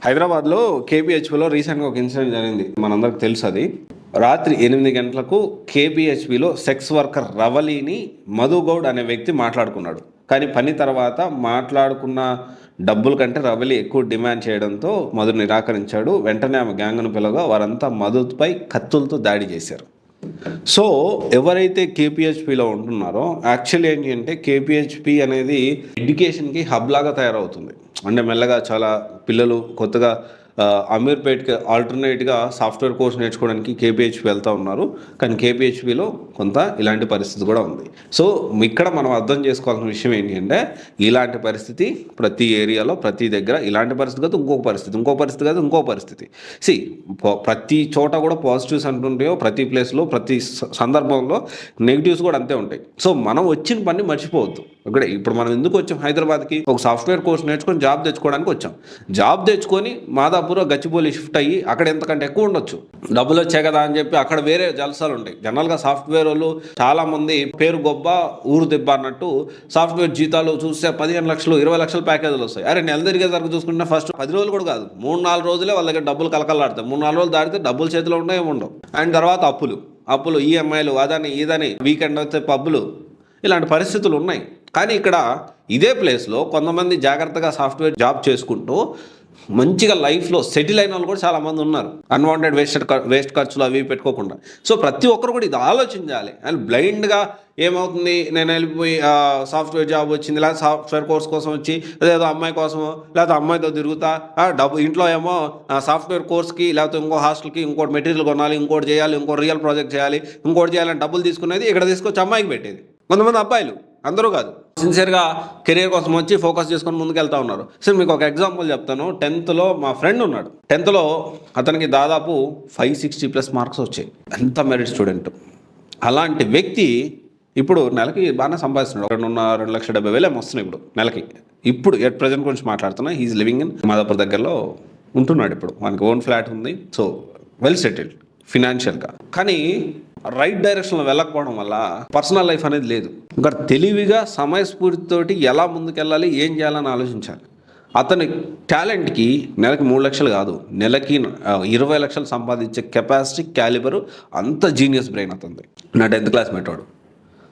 హైదరాబాద్లో కేపీహెచ్పిలో రీసెంట్గా ఒక ఇన్సిడెంట్ జరిగింది, మనందరికి తెలుసు. అది రాత్రి 8 గంటలకు కేపీహెచ్పిలో సెక్స్ వర్కర్ రవలిని మధుగౌడ్ అనే వ్యక్తి మాట్లాడుకున్నాడు. కానీ పని తర్వాత మాట్లాడుకున్న డబ్బుల కంటే రవలి ఎక్కువ డిమాండ్ చేయడంతో మధు నిరాకరించాడు. వెంటనే ఆమె గ్యాంగ్ను పిలవగా వారంతా మధుపై కత్తులతో దాడి చేశారు. సో ఎవరైతే కేపీహెచ్పిలో ఉంటున్నారో యాక్చువల్లీ ఏంటి అంటే కేపీహెచ్పి అనేది ఎడ్యుకేషన్కి హబ్ లాగా తయారవుతుంది. అంటే మెల్లగా చాలా పిల్లలు కొత్తగా అమీర్పేట్కి ఆల్టర్నేట్గా సాఫ్ట్వేర్ కోర్స్ నేర్చుకోవడానికి కేపీహెచ్పి వెళ్తూ ఉన్నారు. కానీ కేపీహెచ్పిలో కొంత ఇలాంటి పరిస్థితి కూడా ఉంది. సో ఇక్కడ మనం అర్థం చేసుకోవాల్సిన విషయం ఏంటి అంటే ఇలాంటి పరిస్థితి ప్రతి ఏరియాలో ప్రతి దగ్గర ఇలాంటి పరిస్థితి కాదు ఇంకో పరిస్థితి కాదు ఇంకో పరిస్థితి. ప్రతి చోట కూడా పాజిటివ్స్ అంటుంటాయో ప్రతి ప్లేస్లో ప్రతి సందర్భంలో నెగిటివ్స్ కూడా అంతే ఉంటాయి. సో మనం వచ్చిన పని మర్చిపోవద్దు. ఒకటే ఇప్పుడు మనం ఎందుకు వచ్చాం హైదరాబాద్కి? ఒక సాఫ్ట్వేర్ కోర్స్ నేర్చుకొని జాబ్ తెచ్చుకోవడానికి వచ్చాం. జాబ్ తెచ్చుకొని మాదాపూర్ గచ్చిబౌలి షిఫ్ట్ అయ్యి అక్కడ ఎంతకంటే ఎక్కువ ఉండొచ్చు, డబ్బులు వచ్చాయి కదా అని చెప్పి అక్కడ వేరే జలసాలు ఉంటాయి. జనరల్గా సాఫ్ట్వేర్ వాళ్ళు చాలా మంది పేరు గొప్ప ఊరు దెబ్బ అన్నట్టు సాఫ్ట్వేర్ జీతాలు చూస్తే 15 లక్షలు 20 లక్షల ప్యాకేజీలు వస్తాయి. అరే నెల తిరిగేసరికి చూసుకుంటే ఫస్ట్ 10 రోజులు కూడా కాదు 3-4 రోజులే వాళ్ళ దగ్గర డబ్బులు కలకలాడతాయి. 3-4 రోజులు దాటితే డబ్బులు చేతిలో ఉండవు ఏముండవు. అండ్ తర్వాత అప్పులు ఈఎంఐలు అదని ఇదని వీకెండ్ వస్తే పబ్బులు, ఇలాంటి పరిస్థితులు ఉన్నాయి. కానీ ఇక్కడ ఇదే ప్లేస్లో కొంతమంది జాగ్రత్తగా సాఫ్ట్వేర్ జాబ్ చేసుకుంటూ మంచిగా లైఫ్లో సెటిల్ అయిన వాళ్ళు కూడా చాలామంది ఉన్నారు. అన్వాంటెడ్ వేస్ట్ ఖర్చులు అవి పెట్టుకోకుండా. సో ప్రతి ఒక్కరు కూడా ఇది ఆలోచించాలి. అండ్ బ్లైండ్గా ఏమవుతుంది, నేను వెళ్ళిపోయి సాఫ్ట్వేర్ జాబ్ వచ్చింది లేదా సాఫ్ట్వేర్ కోర్స్ కోసం వచ్చి లేదా అమ్మాయి కోసమో లేకపోతే అమ్మాయితో తిరుగుతా డబ్బు ఇంట్లో ఏమో సాఫ్ట్వేర్ కోర్స్కి లేకపోతే ఇంకో హాస్టల్కి ఇంకోటి మెటీరియల్ కొనాలి, ఇంకోటి చేయాలి, ఇంకో రియల్ ప్రాజెక్ట్ చేయాలి, ఇంకోటి చేయాలని డబ్బులు తీసుకునేది ఇక్కడ తీసుకొచ్చి అమ్మాయికి పెట్టేది. కొంతమంది అబ్బాయిలు, అందరూ కాదు, సిన్సియర్గా కెరీర్ కోసం వచ్చి ఫోకస్ చేసుకొని ముందుకు వెళ్తూ ఉన్నారు. సో మీకు ఒక ఎగ్జాంపుల్ చెప్తాను. 10th మా ఫ్రెండ్ ఉన్నాడు. 10th అతనికి దాదాపు 560+ మార్క్స్ వచ్చాయి. ఎంత మెరిట్ స్టూడెంట్. అలాంటి వ్యక్తి ఇప్పుడు నెలకి బాగానే సంపాదిస్తున్నాడు. 2,70,000 ఏమో వస్తున్నాయి ఇప్పుడు నెలకి. ఇప్పుడు ఎట్ ప్రజెంట్ గురించి మాట్లాడుతున్నా. హీఈస్ లివింగ్ ఇన్ మాదాపూర్ దగ్గరలో ఉంటున్నాడు. ఇప్పుడు మనకి ఓన్ ఫ్లాట్ ఉంది. సో వెల్ సెటిల్డ్ ఫినాన్షియల్గా. కానీ రైట్ డైరెక్షన్లో వెళ్ళకపోవడం వల్ల పర్సనల్ లైఫ్ అనేది లేదు. ఇంకా తెలివిగా సమయస్ఫూర్తితోటి ఎలా ముందుకెళ్ళాలి, ఏం చేయాలని ఆలోచించాలి. అతని టాలెంట్కి నెలకి 3 లక్షలు కాదు, నెలకి 20 లక్షలు సంపాదించే కెపాసిటీ, క్యాలిబరు, అంత జీనియస్ బ్రెయిన్ అతనిది. నా 10th క్లాస్ మెట్టాడు.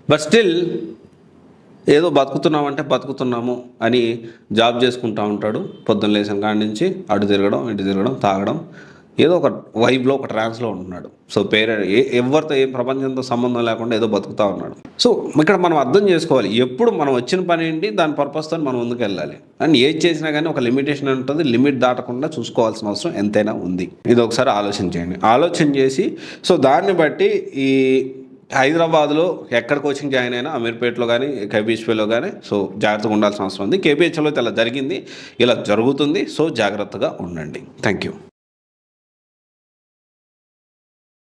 బట్ స్టిల్ ఏదో బతుకుతున్నామంటే బతుకుతున్నాము అని జాబ్ చేసుకుంటూ ఉంటాడు. పొద్దున్న లేచిన కాడి నుంచి అటు తిరగడం ఇటు తిరగడం, తాగడం, ఏదో ఒక వైబ్లో ఒక ట్రాన్స్లో ఉంటున్నాడు. సో ఎవరితో ఏం ప్రపంచంతో సంబంధం లేకుండా ఏదో బతుకుతూ ఉన్నాడు. సో ఇక్కడ మనం అర్థం చేసుకోవాలి, ఎప్పుడు మనం వచ్చిన పని ఏంటి, దాని పర్పస్తో మనం ముందుకు వెళ్ళాలి. అండ్ ఏది చేసినా కానీ ఒక లిమిటేషన్ ఉంటుంది. లిమిట్ దాటకుండా చూసుకోవాల్సిన అవసరం ఎంతైనా ఉంది. ఇది ఒకసారి ఆలోచన చేసి సో దాన్ని బట్టి ఈ హైదరాబాద్లో ఎక్కడ కోచింగ్ జాయిన్ అయినా అమీర్పేట్లో కానీ కేపీహెచ్పిలో కానీ సో జాగ్రత్తగా ఉండాల్సిన అవసరం ఉంది. కేపీహెచ్లో ఇలా జరిగింది, ఇలా జరుగుతుంది. సో జాగ్రత్తగా ఉండండి. Thank you.